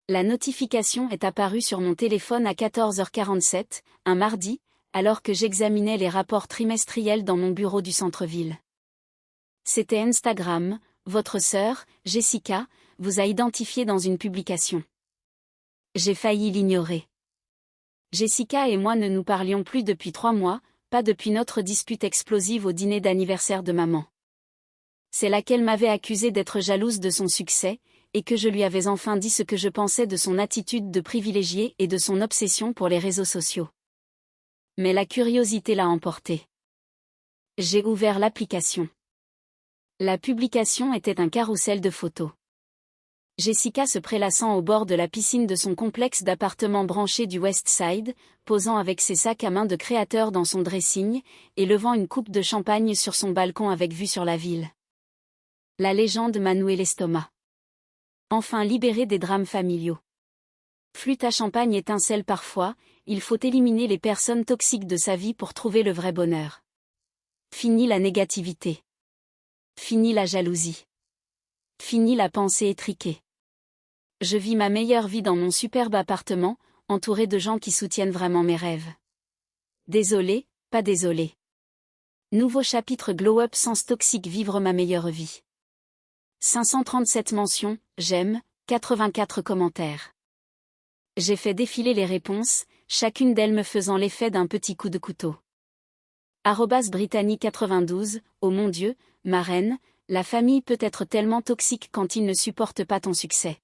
La notification est apparue sur mon téléphone à 14h47, un mardi, alors que j'examinais les rapports trimestriels dans mon bureau du centre-ville. C'était Instagram, votre sœur, Jessica, vous a identifié dans une publication. J'ai failli l'ignorer. Jessica et moi ne nous parlions plus depuis 3 mois, pas depuis notre dispute explosive au dîner d'anniversaire de maman. C'est là qu'elle m'avait accusé d'être jalouse de son succès, et que je lui avais enfin dit ce que je pensais de son attitude de privilégiée et de son obsession pour les réseaux sociaux. Mais la curiosité l'a emporté. J'ai ouvert l'application. La publication était un carrousel de photos. Jessica se prélassant au bord de la piscine de son complexe d'appartements branchés du West Side, posant avec ses sacs à main de créateur dans son dressing, et levant une coupe de champagne sur son balcon avec vue sur la ville. La légende m'a noué l'estomac. Enfin libérée des drames familiaux. Flûte à champagne étincelle parfois, il faut éliminer les personnes toxiques de sa vie pour trouver le vrai bonheur. Fini la négativité. Fini la jalousie. Fini la pensée étriquée. Je vis ma meilleure vie dans mon superbe appartement, entouré de gens qui soutiennent vraiment mes rêves. Désolé, pas désolé. Nouveau chapitre Glow Up Sens Toxique vivre ma meilleure vie. 537 mentions, j'aime, 84 commentaires. J'ai fait défiler les réponses, chacune d'elles me faisant l'effet d'un petit coup de couteau. @Brittany92, oh mon Dieu, ma reine, la famille peut être tellement toxique quand ils ne supportent pas ton succès.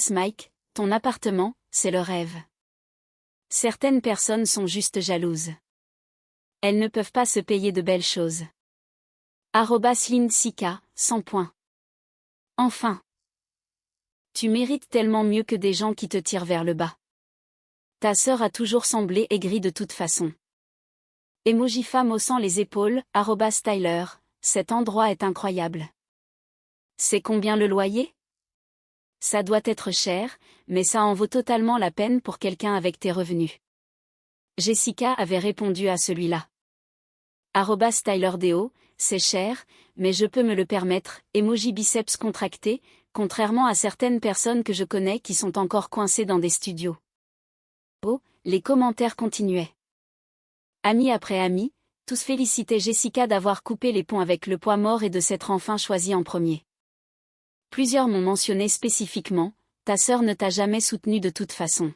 @Mike, ton appartement, c'est le rêve. Certaines personnes sont juste jalouses. Elles ne peuvent pas se payer de belles choses. @Linsika, 100 points. Enfin. Tu mérites tellement mieux que des gens qui te tirent vers le bas. Ta sœur a toujours semblé aigrie de toute façon. Emoji femme haussant les épaules, @Tyler, cet endroit est incroyable. C'est combien le loyer? Ça doit être cher, mais ça en vaut totalement la peine pour quelqu'un avec tes revenus. Jessica avait répondu à celui-là. @TylerDeo, c'est cher, mais je peux me le permettre, emoji biceps contracté, contrairement à certaines personnes que je connais qui sont encore coincées dans des studios. Oh, les commentaires continuaient. Amis après amis, tous félicitaient Jessica d'avoir coupé les ponts avec le poids mort et de s'être enfin choisie en premier. Plusieurs m'ont mentionné spécifiquement, ta sœur ne t'a jamais soutenue de toute façon.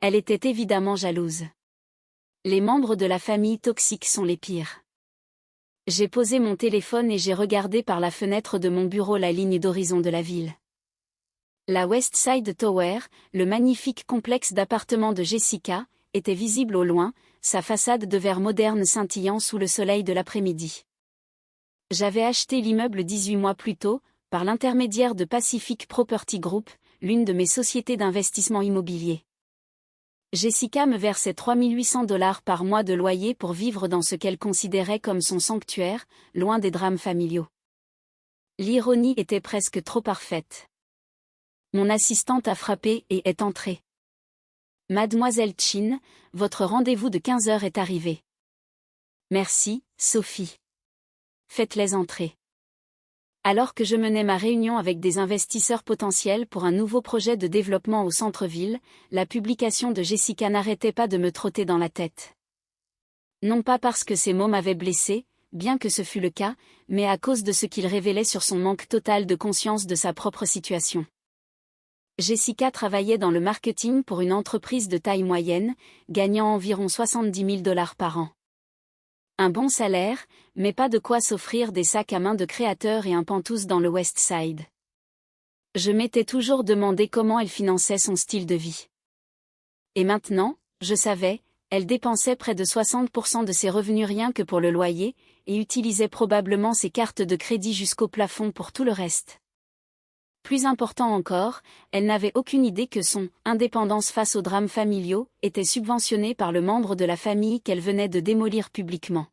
Elle était évidemment jalouse. Les membres de la famille toxique sont les pires. J'ai posé mon téléphone et j'ai regardé par la fenêtre de mon bureau la ligne d'horizon de la ville. La West Side Tower, le magnifique complexe d'appartements de Jessica, était visible au loin, sa façade de verre moderne scintillant sous le soleil de l'après-midi. J'avais acheté l'immeuble 18 mois plus tôt, par l'intermédiaire de Pacific Property Group, l'une de mes sociétés d'investissement immobilier. Jessica me versait $3 800 par mois de loyer pour vivre dans ce qu'elle considérait comme son sanctuaire, loin des drames familiaux. L'ironie était presque trop parfaite. Mon assistante a frappé et est entrée. Mademoiselle Chin, votre rendez-vous de 15h est arrivé. Merci, Sophie. Faites-les entrer. Alors que je menais ma réunion avec des investisseurs potentiels pour un nouveau projet de développement au centre-ville, la publication de Jessica n'arrêtait pas de me trotter dans la tête. Non pas parce que ces mots m'avaient blessé, bien que ce fût le cas, mais à cause de ce qu'ils révélaient sur son manque total de conscience de sa propre situation. Jessica travaillait dans le marketing pour une entreprise de taille moyenne, gagnant environ $70 000 par an. Un bon salaire, mais pas de quoi s'offrir des sacs à main de créateurs et un pantouse dans le West Side. Je m'étais toujours demandé comment elle finançait son style de vie. Et maintenant, je savais, elle dépensait près de 60% de ses revenus rien que pour le loyer, et utilisait probablement ses cartes de crédit jusqu'au plafond pour tout le reste. Plus important encore, elle n'avait aucune idée que son « indépendance face aux drames familiaux » était subventionnée par le membre de la famille qu'elle venait de démolir publiquement.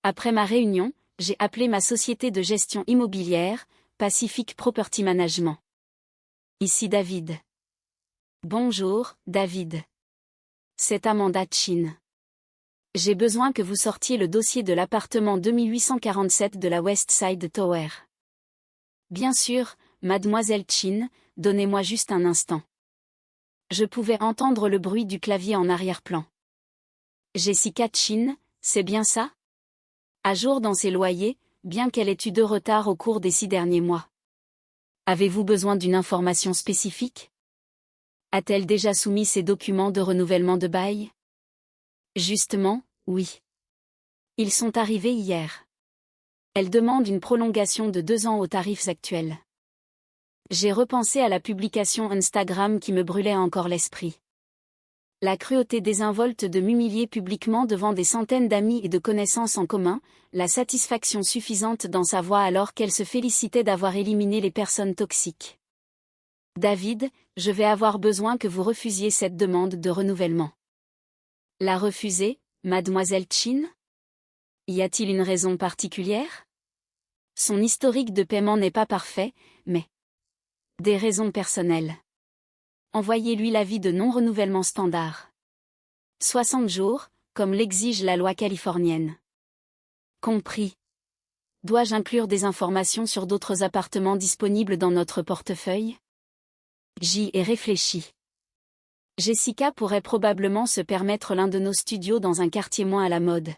Après ma réunion, j'ai appelé ma société de gestion immobilière, Pacific Property Management. Ici David. Bonjour, David. C'est Amanda Chin. J'ai besoin que vous sortiez le dossier de l'appartement 2847 de la West Side Tower. Bien sûr, Mademoiselle Chin, donnez-moi juste un instant. Je pouvais entendre le bruit du clavier en arrière-plan. Jessica Chin, c'est bien ça? À jour dans ses loyers, bien qu'elle ait eu de retard au cours des 6 derniers mois. Avez-vous besoin d'une information spécifique? A-t-elle déjà soumis ses documents de renouvellement de bail? Justement, oui. Ils sont arrivés hier. Elle demande une prolongation de 2 ans aux tarifs actuels. J'ai repensé à la publication Instagram qui me brûlait encore l'esprit. La cruauté désinvolte de m'humilier publiquement devant des centaines d'amis et de connaissances en commun, la satisfaction suffisante dans sa voix alors qu'elle se félicitait d'avoir éliminé les personnes toxiques. David, je vais avoir besoin que vous refusiez cette demande de renouvellement. La refuser, mademoiselle Chin? Y a-t-il une raison particulière? Son historique de paiement n'est pas parfait, mais... Des raisons personnelles. Envoyez-lui l'avis de non-renouvellement standard. 60 jours, comme l'exige la loi californienne. Compris. Dois-je inclure des informations sur d'autres appartements disponibles dans notre portefeuille? J'y ai réfléchi. Jessica pourrait probablement se permettre l'un de nos studios dans un quartier moins à la mode.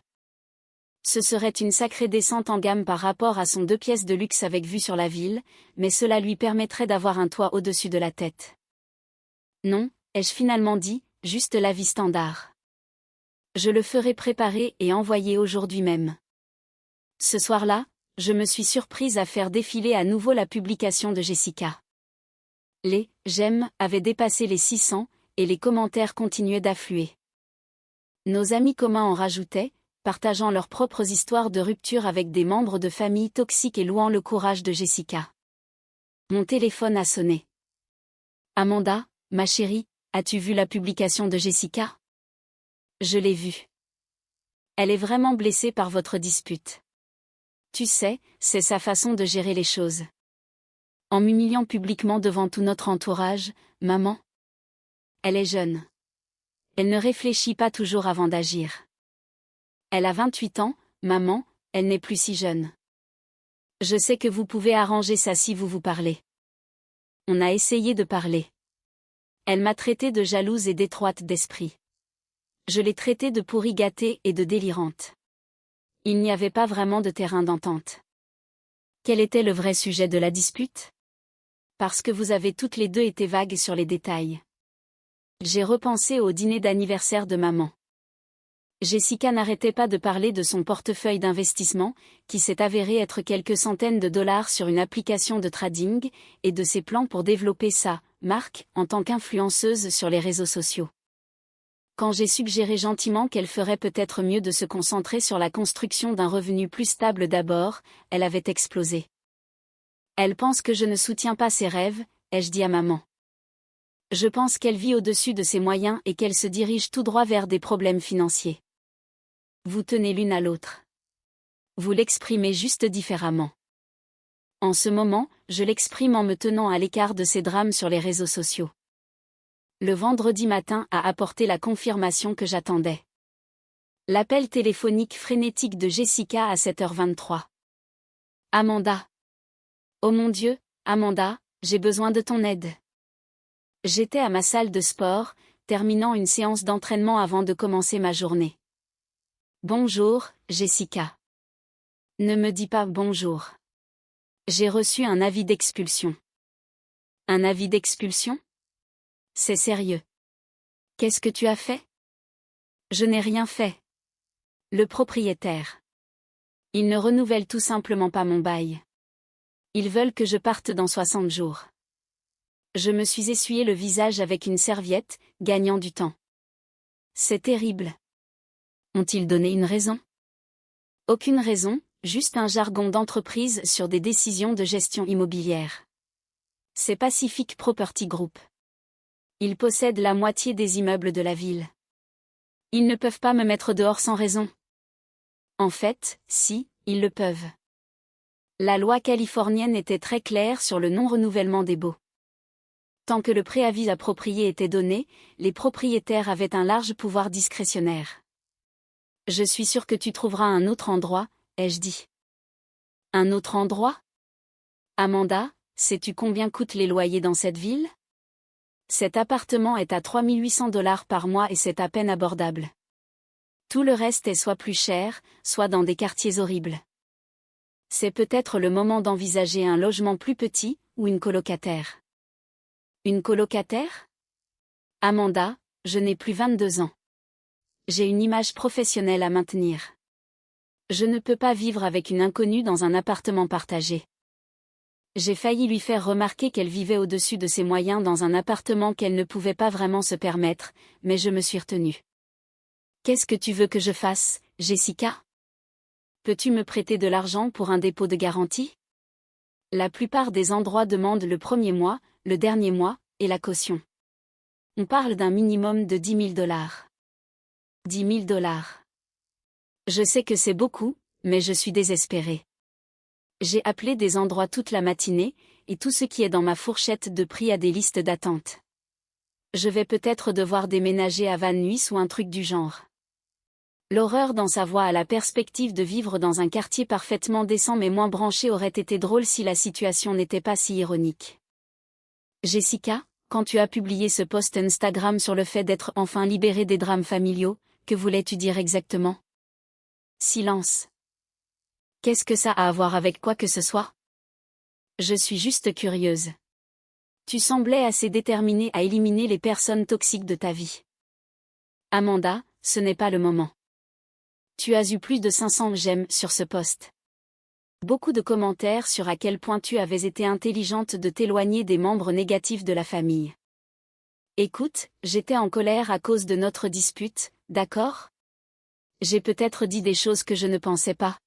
Ce serait une sacrée descente en gamme par rapport à son 2 pièces de luxe avec vue sur la ville, mais cela lui permettrait d'avoir un toit au-dessus de la tête. Non, ai-je finalement dit, juste l'avis standard. Je le ferai préparer et envoyer aujourd'hui même. Ce soir-là, je me suis surprise à faire défiler à nouveau la publication de Jessica. Les « j'aime » avaient dépassé les 600, et les commentaires continuaient d'affluer. Nos amis communs en rajoutaient, partageant leurs propres histoires de rupture avec des membres de famille toxiques et louant le courage de Jessica. Mon téléphone a sonné. Amanda, ma chérie, as-tu vu la publication de Jessica? Je l'ai vue. Elle est vraiment blessée par votre dispute. Tu sais, c'est sa façon de gérer les choses. En m'humiliant publiquement devant tout notre entourage, maman. Elle est jeune. Elle ne réfléchit pas toujours avant d'agir. Elle a 28 ans, maman, elle n'est plus si jeune. Je sais que vous pouvez arranger ça si vous vous parlez. On a essayé de parler. Elle m'a traitée de jalouse et d'étroite d'esprit. Je l'ai traitée de pourrie gâtée et de délirante. Il n'y avait pas vraiment de terrain d'entente. Quel était le vrai sujet de la dispute? Parce que vous avez toutes les deux été vagues sur les détails. J'ai repensé au dîner d'anniversaire de maman. Jessica n'arrêtait pas de parler de son portefeuille d'investissement, qui s'est avéré être quelques centaines de dollars sur une application de trading, et de ses plans pour développer sa marque en tant qu'influenceuse sur les réseaux sociaux. Quand j'ai suggéré gentiment qu'elle ferait peut-être mieux de se concentrer sur la construction d'un revenu plus stable d'abord, elle avait explosé. Elle pense que je ne soutiens pas ses rêves, ai-je dit à maman. Je pense qu'elle vit au-dessus de ses moyens et qu'elle se dirige tout droit vers des problèmes financiers. Vous tenez l'une à l'autre. Vous l'exprimez juste différemment. En ce moment, je l'exprime en me tenant à l'écart de ces drames sur les réseaux sociaux. Le vendredi matin a apporté la confirmation que j'attendais. L'appel téléphonique frénétique de Jessica à 7h23. Amanda. Oh mon Dieu, Amanda, j'ai besoin de ton aide. J'étais à ma salle de sport, terminant une séance d'entraînement avant de commencer ma journée. Bonjour, Jessica. Ne me dis pas bonjour. J'ai reçu un avis d'expulsion. Un avis d'expulsion? C'est sérieux. Qu'est-ce que tu as fait? Je n'ai rien fait. Le propriétaire. Ils ne renouvellent tout simplement pas mon bail. Ils veulent que je parte dans 60 jours. Je me suis essuyé le visage avec une serviette, gagnant du temps. C'est terrible. Ont-ils donné une raison? Aucune raison, juste un jargon d'entreprise sur des décisions de gestion immobilière. C'est Pacific Property Group. Ils possèdent la moitié des immeubles de la ville. Ils ne peuvent pas me mettre dehors sans raison. En fait, si, ils le peuvent. La loi californienne était très claire sur le non-renouvellement des baux. Tant que le préavis approprié était donné, les propriétaires avaient un large pouvoir discrétionnaire. Je suis sûr que tu trouveras un autre endroit, ai-je dit. Un autre endroit? Amanda, sais-tu combien coûtent les loyers dans cette ville? Cet appartement est à 3800 $ par mois et c'est à peine abordable. Tout le reste est soit plus cher, soit dans des quartiers horribles. C'est peut-être le moment d'envisager un logement plus petit, ou une colocataire. Une colocataire? Amanda, je n'ai plus 22 ans. J'ai une image professionnelle à maintenir. Je ne peux pas vivre avec une inconnue dans un appartement partagé. J'ai failli lui faire remarquer qu'elle vivait au-dessus de ses moyens dans un appartement qu'elle ne pouvait pas vraiment se permettre, mais je me suis retenue. Qu'est-ce que tu veux que je fasse, Jessica? Peux-tu me prêter de l'argent pour un dépôt de garantie? La plupart des endroits demandent le premier mois, le dernier mois, et la caution. On parle d'un minimum de 10 000 $. 10 000 $. Je sais que c'est beaucoup, mais je suis désespérée. J'ai appelé des endroits toute la matinée, et tout ce qui est dans ma fourchette de prix a des listes d'attente. Je vais peut-être devoir déménager à Van Nuys ou un truc du genre. L'horreur dans sa voix à la perspective de vivre dans un quartier parfaitement décent mais moins branché aurait été drôle si la situation n'était pas si ironique. Jessica, quand tu as publié ce post Instagram sur le fait d'être enfin libérée des drames familiaux, que voulais-tu dire exactement? Silence. Qu'est-ce que ça a à voir avec quoi que ce soit? Je suis juste curieuse. Tu semblais assez déterminée à éliminer les personnes toxiques de ta vie. Amanda, ce n'est pas le moment. Tu as eu plus de 500 j'aime sur ce post. Beaucoup de commentaires sur à quel point tu avais été intelligente de t'éloigner des membres négatifs de la famille. Écoute, j'étais en colère à cause de notre dispute, d'accord? J'ai peut-être dit des choses que je ne pensais pas.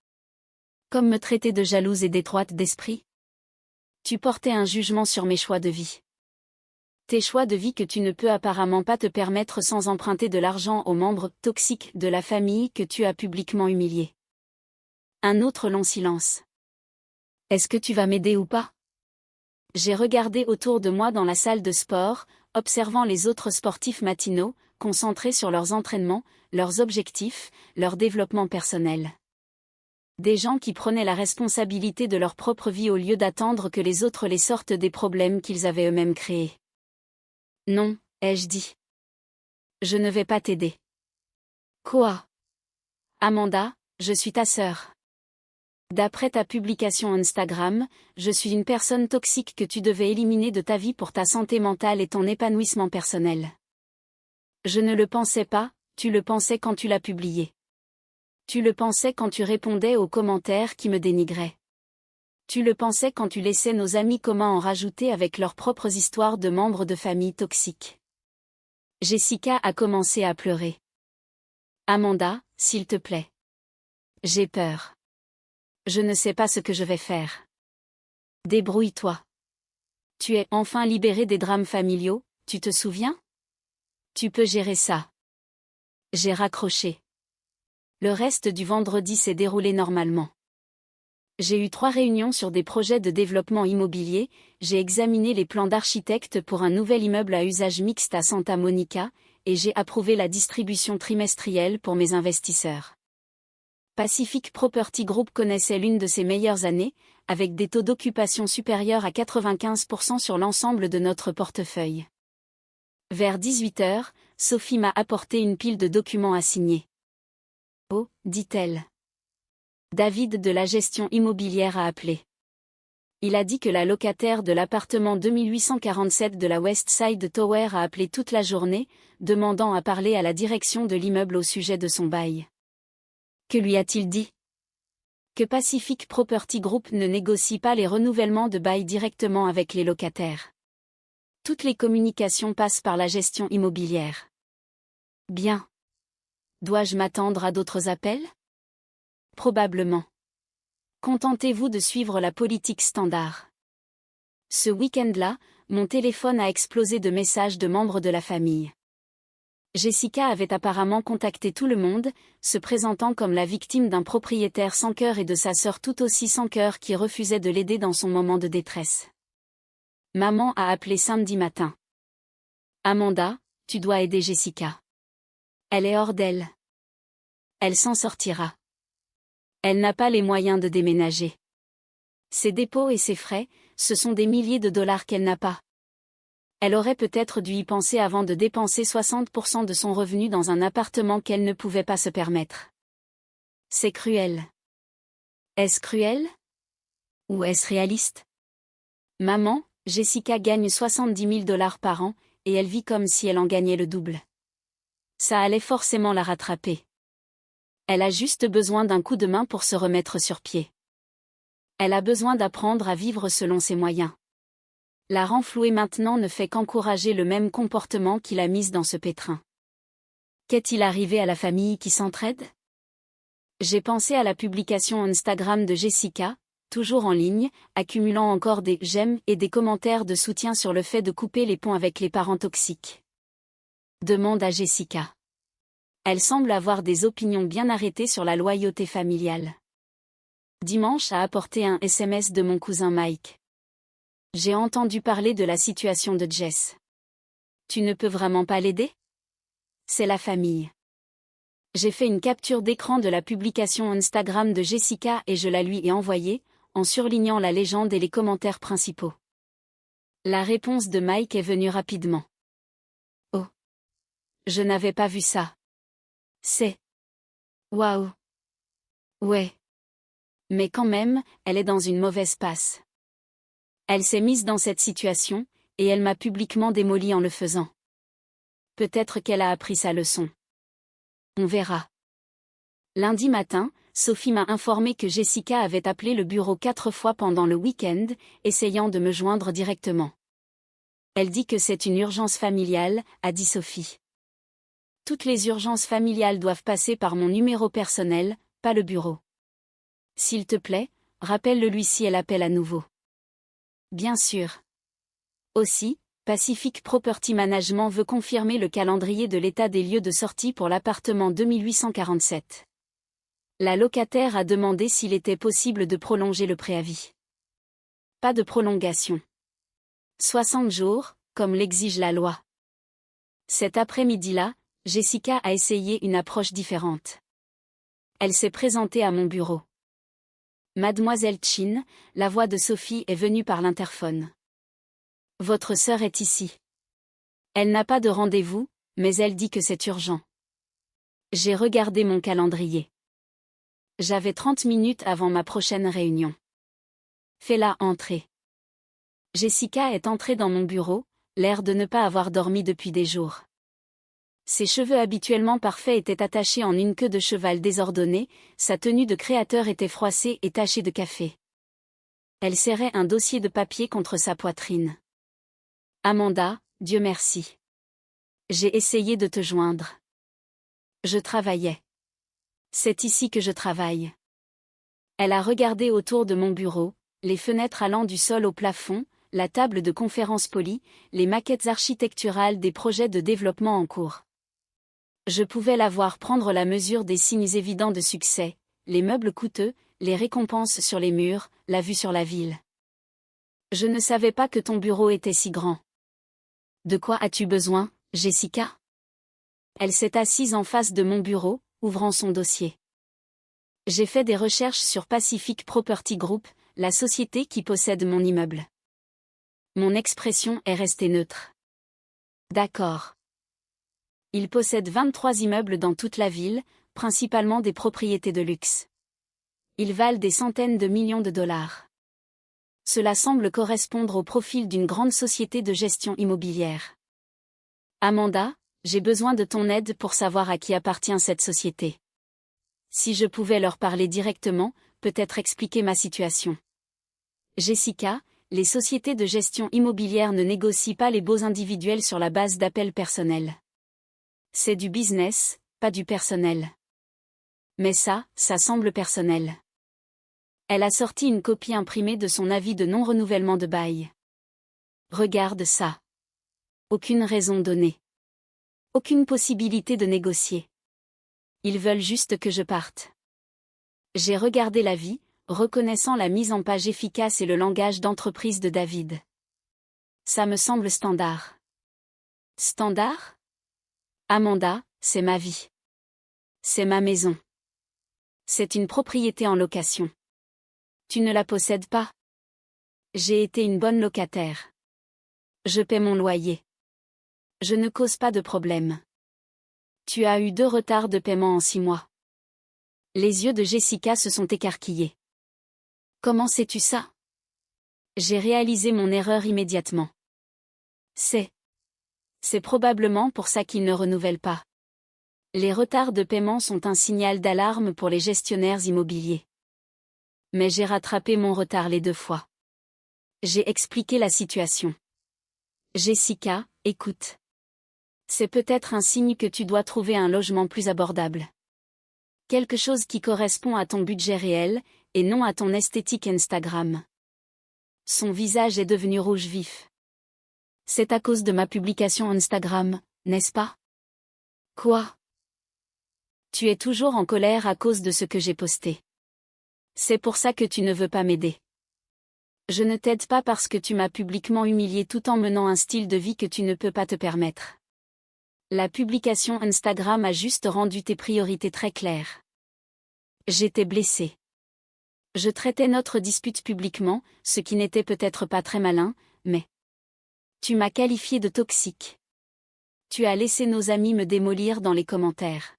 Comme me traiter de jalouse et d'étroite d'esprit. Tu portais un jugement sur mes choix de vie. Tes choix de vie que tu ne peux apparemment pas te permettre sans emprunter de l'argent aux membres toxiques de la famille que tu as publiquement humiliés. Un autre long silence. Est-ce que tu vas m'aider ou pas? J'ai regardé autour de moi dans la salle de sport, observant les autres sportifs matinaux, concentrés sur leurs entraînements, leurs objectifs, leur développement personnel. Des gens qui prenaient la responsabilité de leur propre vie au lieu d'attendre que les autres les sortent des problèmes qu'ils avaient eux-mêmes créés. Non, ai-je dit. Je ne vais pas t'aider. Quoi? Amanda, je suis ta sœur. D'après ta publication Instagram, je suis une personne toxique que tu devais éliminer de ta vie pour ta santé mentale et ton épanouissement personnel. Je ne le pensais pas, tu le pensais quand tu l'as publié. Tu le pensais quand tu répondais aux commentaires qui me dénigraient. Tu le pensais quand tu laissais nos amis communs en rajouter avec leurs propres histoires de membres de famille toxiques. Jessica a commencé à pleurer. Amanda, s'il te plaît. J'ai peur. Je ne sais pas ce que je vais faire. Débrouille-toi. Tu es enfin libérée des drames familiaux, tu te souviens? Tu peux gérer ça. J'ai raccroché. Le reste du vendredi s'est déroulé normalement. J'ai eu 3 réunions sur des projets de développement immobilier, j'ai examiné les plans d'architecte pour un nouvel immeuble à usage mixte à Santa Monica, et j'ai approuvé la distribution trimestrielle pour mes investisseurs. Pacific Property Group connaissait l'une de ses meilleures années, avec des taux d'occupation supérieurs à 95% sur l'ensemble de notre portefeuille. Vers 18h, Sophie m'a apporté une pile de documents à signer. Oh, dit-elle. David de la gestion immobilière a appelé. Il a dit que la locataire de l'appartement 2847 de la West Side Tower a appelé toute la journée, demandant à parler à la direction de l'immeuble au sujet de son bail. Que lui a-t-il dit? Que Pacific Property Group ne négocie pas les renouvellements de bail directement avec les locataires. Toutes les communications passent par la gestion immobilière. Bien. Dois-je m'attendre à d'autres appels? Probablement. Contentez-vous de suivre la politique standard. Ce week-end-là, mon téléphone a explosé de messages de membres de la famille. Jessica avait apparemment contacté tout le monde, se présentant comme la victime d'un propriétaire sans cœur et de sa sœur tout aussi sans cœur qui refusait de l'aider dans son moment de détresse. Maman a appelé samedi matin. Amanda, tu dois aider Jessica. Elle est hors d'elle. Elle s'en sortira. Elle n'a pas les moyens de déménager. Ses dépôts et ses frais, ce sont des milliers de dollars qu'elle n'a pas. Elle aurait peut-être dû y penser avant de dépenser 60% de son revenu dans un appartement qu'elle ne pouvait pas se permettre. C'est cruel. Est-ce cruel? Ou est-ce réaliste? Maman, Jessica gagne 70 000 dollars par an, et elle vit comme si elle en gagnait le double. Ça allait forcément la rattraper. Elle a juste besoin d'un coup de main pour se remettre sur pied. Elle a besoin d'apprendre à vivre selon ses moyens. La renflouer maintenant ne fait qu'encourager le même comportement qui l'a mise dans ce pétrin. Qu'est-il arrivé à la famille qui s'entraide? J'ai pensé à la publication Instagram de Jessica, toujours en ligne, accumulant encore des j'aime et des commentaires de soutien sur le fait de couper les ponts avec les parents toxiques. Demande à Jessica. Elle semble avoir des opinions bien arrêtées sur la loyauté familiale. Dimanche a apporté un SMS de mon cousin Mike. J'ai entendu parler de la situation de Jess. Tu ne peux vraiment pas l'aider? C'est la famille. J'ai fait une capture d'écran de la publication Instagram de Jessica et je la lui ai envoyée, en surlignant la légende et les commentaires principaux. La réponse de Mike est venue rapidement. Oh! Je n'avais pas vu ça. C'est... Waouh! Ouais. Mais quand même, elle est dans une mauvaise passe. Elle s'est mise dans cette situation, et elle m'a publiquement démoli en le faisant. Peut-être qu'elle a appris sa leçon. On verra. Lundi matin, Sophie m'a informé que Jessica avait appelé le bureau 4 fois pendant le week-end, essayant de me joindre directement. Elle dit que c'est une urgence familiale, a dit Sophie. Toutes les urgences familiales doivent passer par mon numéro personnel, pas le bureau. S'il te plaît, rappelle-le-lui si elle appelle à nouveau. Bien sûr. Aussi, Pacific Property Management veut confirmer le calendrier de l'état des lieux de sortie pour l'appartement 2847. La locataire a demandé s'il était possible de prolonger le préavis. Pas de prolongation. 60 jours, comme l'exige la loi. Cet après-midi-là, Jessica a essayé une approche différente. Elle s'est présentée à mon bureau. Mademoiselle Chin, la voix de Sophie est venue par l'interphone. Votre sœur est ici. Elle n'a pas de rendez-vous, mais elle dit que c'est urgent. J'ai regardé mon calendrier. J'avais 30 minutes avant ma prochaine réunion. Fais-la entrer. Jessica est entrée dans mon bureau, l'air de ne pas avoir dormi depuis des jours. Ses cheveux habituellement parfaits étaient attachés en une queue de cheval désordonnée, sa tenue de créateur était froissée et tachée de café. Elle serrait un dossier de papier contre sa poitrine. Amanda, Dieu merci. J'ai essayé de te joindre. Je travaillais. C'est ici que je travaille. Elle a regardé autour de mon bureau, les fenêtres allant du sol au plafond, la table de conférence polie, les maquettes architecturales des projets de développement en cours. Je pouvais la voir prendre la mesure des signes évidents de succès, les meubles coûteux, les récompenses sur les murs, la vue sur la ville. Je ne savais pas que ton bureau était si grand. De quoi as-tu besoin, Jessica? Elle s'est assise en face de mon bureau, ouvrant son dossier. J'ai fait des recherches sur Pacific Property Group, la société qui possède mon immeuble. Mon expression est restée neutre. D'accord. Il possède 23 immeubles dans toute la ville, principalement des propriétés de luxe. Ils valent des centaines de millions de dollars. Cela semble correspondre au profil d'une grande société de gestion immobilière. Amanda, j'ai besoin de ton aide pour savoir à qui appartient cette société. Si je pouvais leur parler directement, peut-être expliquer ma situation. Jessica, les sociétés de gestion immobilière ne négocient pas les baux individuels sur la base d'appels personnels. C'est du business, pas du personnel. Mais ça semble personnel. Elle a sorti une copie imprimée de son avis de non-renouvellement de bail. Regarde ça. Aucune raison donnée. Aucune possibilité de négocier. Ils veulent juste que je parte. J'ai regardé l'avis, reconnaissant la mise en page efficace et le langage d'entreprise de David. Ça me semble standard. Standard? Amanda, c'est ma vie. C'est ma maison. C'est une propriété en location. Tu ne la possèdes pas? J'ai été une bonne locataire. Je paie mon loyer. Je ne cause pas de problème. Tu as eu 2 retards de paiement en 6 mois. Les yeux de Jessica se sont écarquillés. Comment sais-tu ça? J'ai réalisé mon erreur immédiatement. C'est probablement pour ça qu'ils ne renouvellent pas. Les retards de paiement sont un signal d'alarme pour les gestionnaires immobiliers. Mais j'ai rattrapé mon retard les 2 fois. J'ai expliqué la situation. Jessica, écoute. C'est peut-être un signe que tu dois trouver un logement plus abordable. Quelque chose qui correspond à ton budget réel, et non à ton esthétique Instagram. Son visage est devenu rouge vif. C'est à cause de ma publication Instagram, n'est-ce pas? Quoi? Tu es toujours en colère à cause de ce que j'ai posté. C'est pour ça que tu ne veux pas m'aider. Je ne t'aide pas parce que tu m'as publiquement humilié tout en menant un style de vie que tu ne peux pas te permettre. La publication Instagram a juste rendu tes priorités très claires. J'étais blessée. Je traitais notre dispute publiquement, ce qui n'était peut-être pas très malin, mais... Tu m'as qualifié de toxique. Tu as laissé nos amis me démolir dans les commentaires.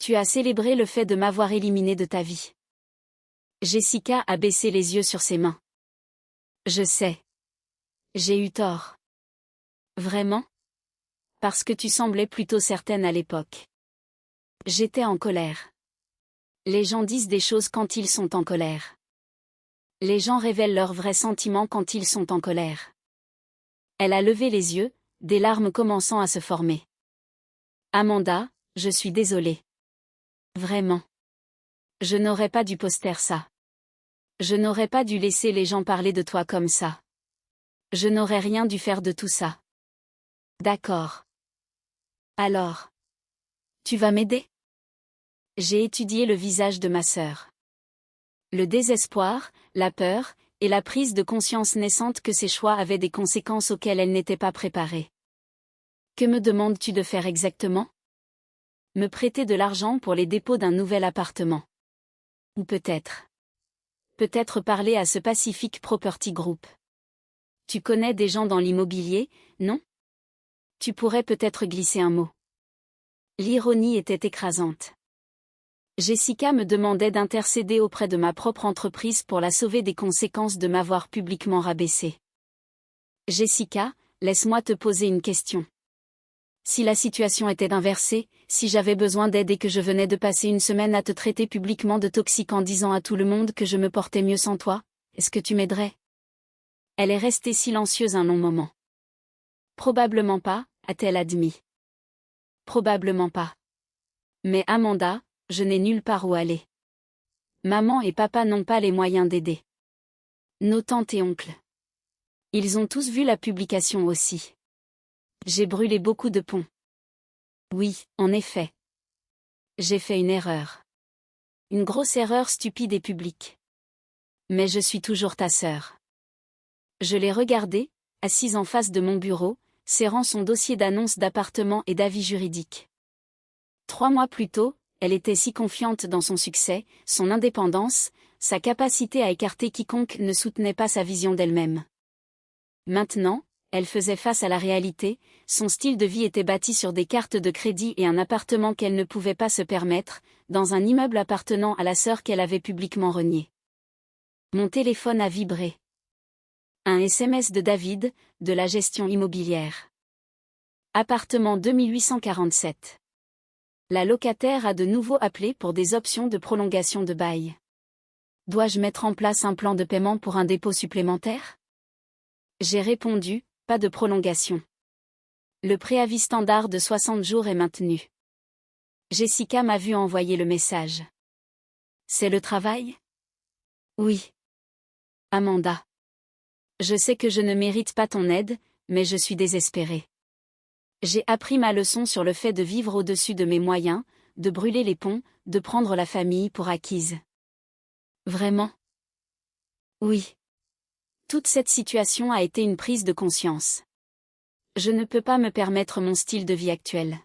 Tu as célébré le fait de m'avoir éliminé de ta vie. Jessica a baissé les yeux sur ses mains. Je sais. J'ai eu tort. Vraiment? Parce que tu semblais plutôt certaine à l'époque. J'étais en colère. Les gens disent des choses quand ils sont en colère. Les gens révèlent leurs vrais sentiments quand ils sont en colère. Elle a levé les yeux, des larmes commençant à se former. Amanda, je suis désolée. Vraiment. Je n'aurais pas dû poster ça. Je n'aurais pas dû laisser les gens parler de toi comme ça. Je n'aurais rien dû faire de tout ça. D'accord. Alors. Tu vas m'aider? J'ai étudié le visage de ma sœur. Le désespoir, la peur, et la prise de conscience naissante que ses choix avaient des conséquences auxquelles elle n'était pas préparée. Que me demandes-tu de faire exactement? Me prêter de l'argent pour les dépôts d'un nouvel appartement. Ou peut-être parler à ce Pacific Property Group. Tu connais des gens dans l'immobilier, non? Tu pourrais peut-être glisser un mot. L'ironie était écrasante. Jessica me demandait d'intercéder auprès de ma propre entreprise pour la sauver des conséquences de m'avoir publiquement rabaissée. Jessica, laisse-moi te poser une question. Si la situation était inversée, si j'avais besoin d'aide et que je venais de passer une semaine à te traiter publiquement de toxique en disant à tout le monde que je me portais mieux sans toi, est-ce que tu m'aiderais? Elle est restée silencieuse un long moment. Probablement pas, a-t-elle admis. Probablement pas. Mais Amanda, je n'ai nulle part où aller. Maman et papa n'ont pas les moyens d'aider. Nos tantes et oncles. Ils ont tous vu la publication aussi. J'ai brûlé beaucoup de ponts. Oui, en effet. J'ai fait une erreur. Une grosse erreur stupide et publique. Mais je suis toujours ta sœur. Je l'ai regardée, assise en face de mon bureau, serrant son dossier d'annonce d'appartement et d'avis juridique. 3 mois plus tôt, elle était si confiante dans son succès, son indépendance, sa capacité à écarter quiconque ne soutenait pas sa vision d'elle-même. Maintenant, elle faisait face à la réalité, son style de vie était bâti sur des cartes de crédit et un appartement qu'elle ne pouvait pas se permettre, dans un immeuble appartenant à la sœur qu'elle avait publiquement renié. Mon téléphone a vibré. Un SMS de David, de la gestion immobilière. Appartement 2847. La locataire a de nouveau appelé pour des options de prolongation de bail. Dois-je mettre en place un plan de paiement pour un dépôt supplémentaire? J'ai répondu, pas de prolongation. Le préavis standard de 60 jours est maintenu. Jessica m'a vu envoyer le message. C'est le travail? Oui. Amanda. Je sais que je ne mérite pas ton aide, mais je suis désespérée. J'ai appris ma leçon sur le fait de vivre au-dessus de mes moyens, de brûler les ponts, de prendre la famille pour acquise. Vraiment? Oui. Toute cette situation a été une prise de conscience. Je ne peux pas me permettre mon style de vie actuel.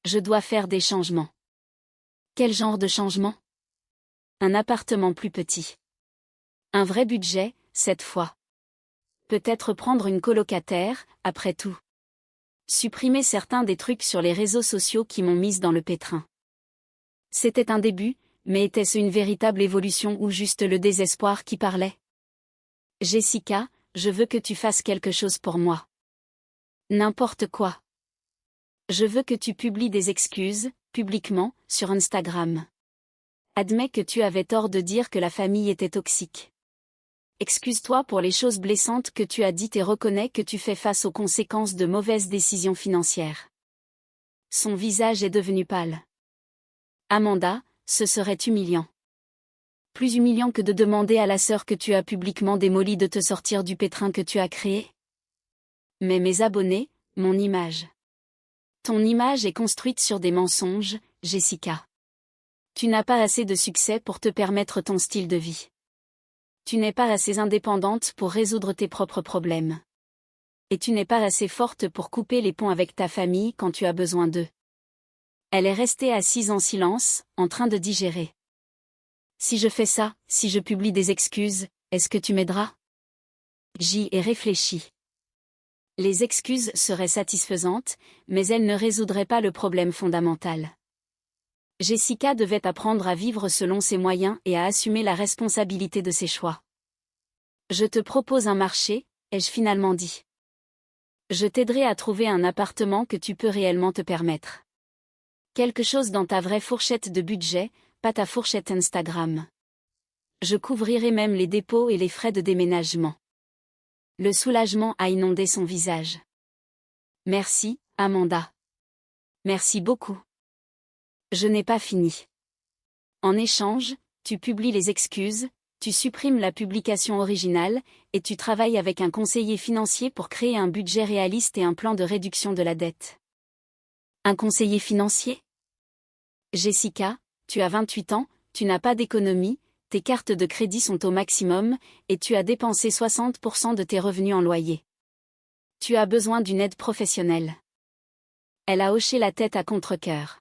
Je dois faire des changements. Quel genre de changement? Un appartement plus petit. Un vrai budget, cette fois. Peut-être prendre une colocataire, après tout. Supprimer certains des trucs sur les réseaux sociaux qui m'ont mise dans le pétrin. C'était un début, mais était-ce une véritable évolution ou juste le désespoir qui parlait? Jessica, je veux que tu fasses quelque chose pour moi. N'importe quoi. Je veux que tu publies des excuses, publiquement, sur Instagram. Admets que tu avais tort de dire que la famille était toxique. Excuse-toi pour les choses blessantes que tu as dites et reconnais que tu fais face aux conséquences de mauvaises décisions financières. Son visage est devenu pâle. Amanda, ce serait humiliant. Plus humiliant que de demander à la sœur que tu as publiquement démolie de te sortir du pétrin que tu as créé. Mais mes abonnés, mon image. Ton image est construite sur des mensonges, Jessica. Tu n'as pas assez de succès pour te permettre ton style de vie. Tu n'es pas assez indépendante pour résoudre tes propres problèmes. Et tu n'es pas assez forte pour couper les ponts avec ta famille quand tu as besoin d'eux. Elle est restée assise en silence, en train de digérer. Si je fais ça, si je publie des excuses, est-ce que tu m'aideras? J'y ai réfléchi. Les excuses seraient satisfaisantes, mais elles ne résoudraient pas le problème fondamental. Jessica devait apprendre à vivre selon ses moyens et à assumer la responsabilité de ses choix. Je te propose un marché, ai-je finalement dit. Je t'aiderai à trouver un appartement que tu peux réellement te permettre. Quelque chose dans ta vraie fourchette de budget, pas ta fourchette Instagram. Je couvrirai même les dépôts et les frais de déménagement. Le soulagement a inondé son visage. Merci, Amanda. Merci beaucoup. Je n'ai pas fini. En échange, tu publies les excuses, tu supprimes la publication originale, et tu travailles avec un conseiller financier pour créer un budget réaliste et un plan de réduction de la dette. Un conseiller financier? Jessica, tu as 28 ans, tu n'as pas d'économie, tes cartes de crédit sont au maximum, et tu as dépensé 60% de tes revenus en loyer. Tu as besoin d'une aide professionnelle. Elle a hoché la tête à contre-cœur.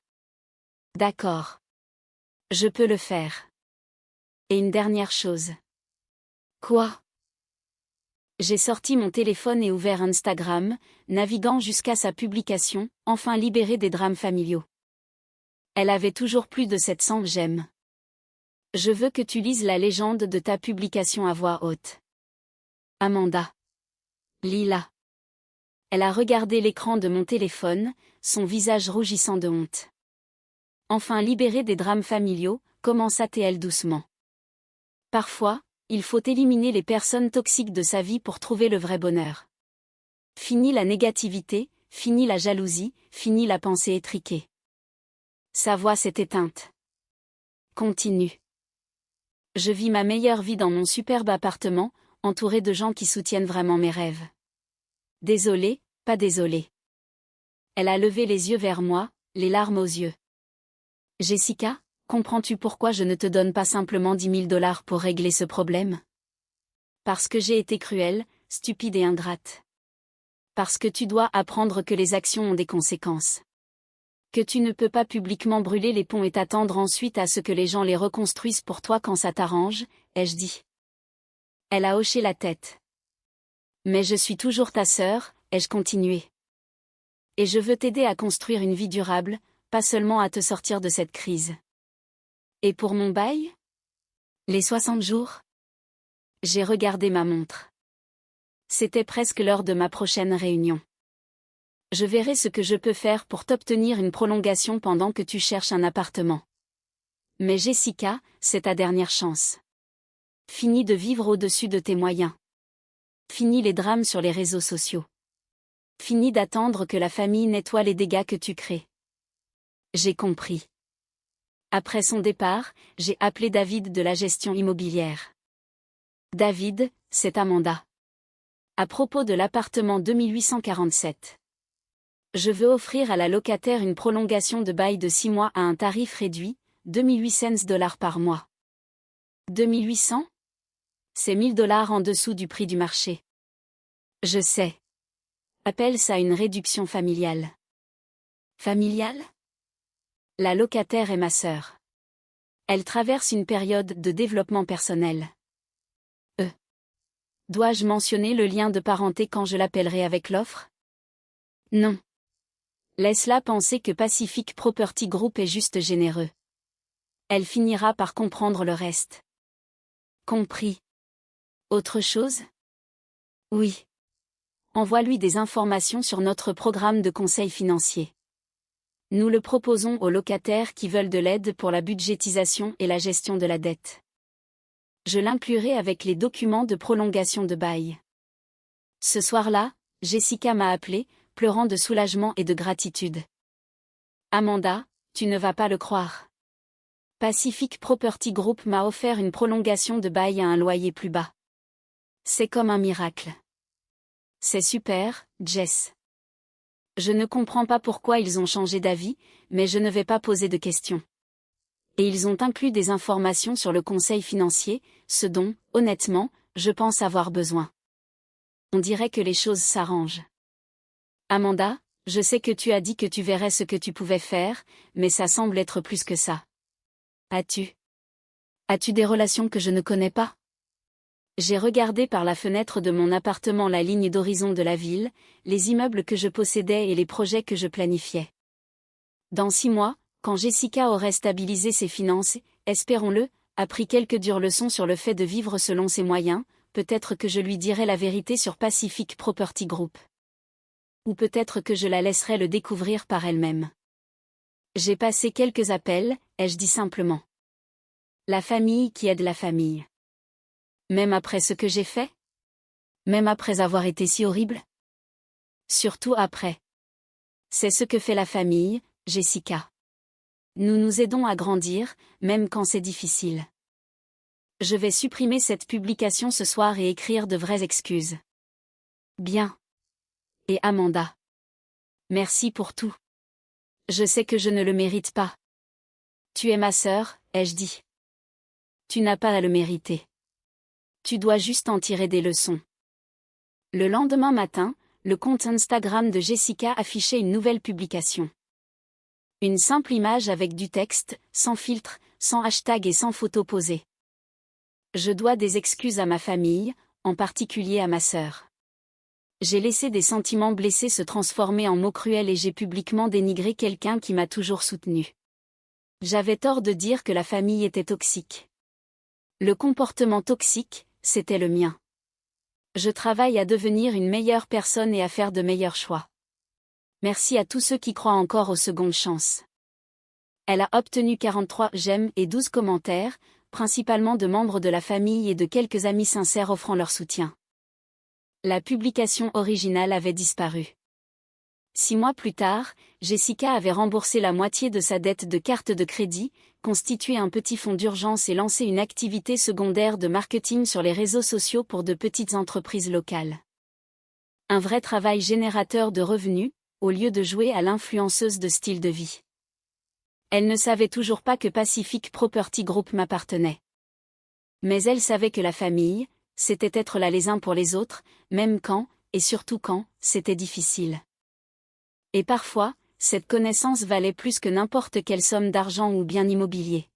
D'accord. Je peux le faire. Et une dernière chose. Quoi? J'ai sorti mon téléphone et ouvert Instagram, naviguant jusqu'à sa publication, enfin libérée des drames familiaux. Elle avait toujours plus de 700 j'aime. Je veux que tu lises la légende de ta publication à voix haute. Amanda. Lila. Elle a regardé l'écran de mon téléphone, son visage rougissant de honte. Enfin libérée des drames familiaux, commença-t-elle doucement. Parfois, il faut éliminer les personnes toxiques de sa vie pour trouver le vrai bonheur. Fini la négativité, fini la jalousie, fini la pensée étriquée. Sa voix s'est éteinte. Continue. Je vis ma meilleure vie dans mon superbe appartement, entouré de gens qui soutiennent vraiment mes rêves. Désolée, pas désolée. Elle a levé les yeux vers moi, les larmes aux yeux. Jessica, comprends-tu pourquoi je ne te donne pas simplement 10 000 $ pour régler ce problème? Parce que j'ai été cruelle, stupide et ingrate. Parce que tu dois apprendre que les actions ont des conséquences. Que tu ne peux pas publiquement brûler les ponts et t'attendre ensuite à ce que les gens les reconstruisent pour toi quand ça t'arrange, ai-je dit. Elle a hoché la tête. Mais je suis toujours ta sœur, ai-je continué. Et je veux t'aider à construire une vie durable, pas seulement à te sortir de cette crise. Et pour mon bail? Les 60 jours? J'ai regardé ma montre. C'était presque l'heure de ma prochaine réunion. Je verrai ce que je peux faire pour t'obtenir une prolongation pendant que tu cherches un appartement. Mais Jessica, c'est ta dernière chance. Fini de vivre au-dessus de tes moyens. Fini les drames sur les réseaux sociaux. Fini d'attendre que la famille nettoie les dégâts que tu crées. J'ai compris. Après son départ, j'ai appelé David de la gestion immobilière. David, c'est Amanda. À propos de l'appartement 2847. Je veux offrir à la locataire une prolongation de bail de 6 mois à un tarif réduit, 2800 $ par mois. 2800? C'est 1000 $ en dessous du prix du marché. Je sais. Appelle ça une réduction familiale. Familiale? La locataire est ma sœur. Elle traverse une période de développement personnel. Dois-je mentionner le lien de parenté quand je l'appellerai avec l'offre? Non. Laisse-la penser que Pacific Property Group est juste généreux. Elle finira par comprendre le reste. Compris. Autre chose? Oui. Envoie-lui des informations sur notre programme de conseil financier. Nous le proposons aux locataires qui veulent de l'aide pour la budgétisation et la gestion de la dette. Je l'inclurai avec les documents de prolongation de bail. Ce soir-là, Jessica m'a appelé, pleurant de soulagement et de gratitude. Amanda, tu ne vas pas le croire. Pacific Property Group m'a offert une prolongation de bail à un loyer plus bas. C'est comme un miracle. C'est super, Jess. Je ne comprends pas pourquoi ils ont changé d'avis, mais je ne vais pas poser de questions. Et ils ont inclus des informations sur le conseil financier, ce dont, honnêtement, je pense avoir besoin. On dirait que les choses s'arrangent. Amanda, je sais que tu as dit que tu verrais ce que tu pouvais faire, mais ça semble être plus que ça. As-tu des relations que je ne connais pas? J'ai regardé par la fenêtre de mon appartement la ligne d'horizon de la ville, les immeubles que je possédais et les projets que je planifiais. Dans 6 mois, quand Jessica aurait stabilisé ses finances, espérons-le, appris quelques dures leçons sur le fait de vivre selon ses moyens, peut-être que je lui dirai la vérité sur Pacific Property Group. Ou peut-être que je la laisserai le découvrir par elle-même. J'ai passé quelques appels, ai-je dit simplement. La famille qui aide la famille. Même après ce que j'ai fait? Même après avoir été si horrible? Surtout après. C'est ce que fait la famille, Jessica. Nous nous aidons à grandir, même quand c'est difficile. Je vais supprimer cette publication ce soir et écrire de vraies excuses. Bien. Et Amanda. Merci pour tout. Je sais que je ne le mérite pas. Tu es ma sœur, ai-je dit. Tu n'as pas à le mériter. Tu dois juste en tirer des leçons. Le lendemain matin, le compte Instagram de Jessica affichait une nouvelle publication. Une simple image avec du texte, sans filtre, sans hashtag et sans photo posée. Je dois des excuses à ma famille, en particulier à ma sœur. J'ai laissé des sentiments blessés se transformer en mots cruels et j'ai publiquement dénigré quelqu'un qui m'a toujours soutenu. J'avais tort de dire que la famille était toxique. Le comportement toxique, c'était le mien. Je travaille à devenir une meilleure personne et à faire de meilleurs choix. Merci à tous ceux qui croient encore aux secondes chances. Elle a obtenu 43 j'aime et 12 commentaires, principalement de membres de la famille et de quelques amis sincères offrant leur soutien. La publication originale avait disparu. 6 mois plus tard, Jessica avait remboursé la moitié de sa dette de carte de crédit, constitué un petit fonds d'urgence et lancé une activité secondaire de marketing sur les réseaux sociaux pour de petites entreprises locales. Un vrai travail générateur de revenus, au lieu de jouer à l'influenceuse de style de vie. Elle ne savait toujours pas que Pacific Property Group m'appartenait. Mais elle savait que la famille, c'était être là les uns pour les autres, même quand, et surtout quand, c'était difficile. Et parfois, cette connaissance valait plus que n'importe quelle somme d'argent ou bien immobilier.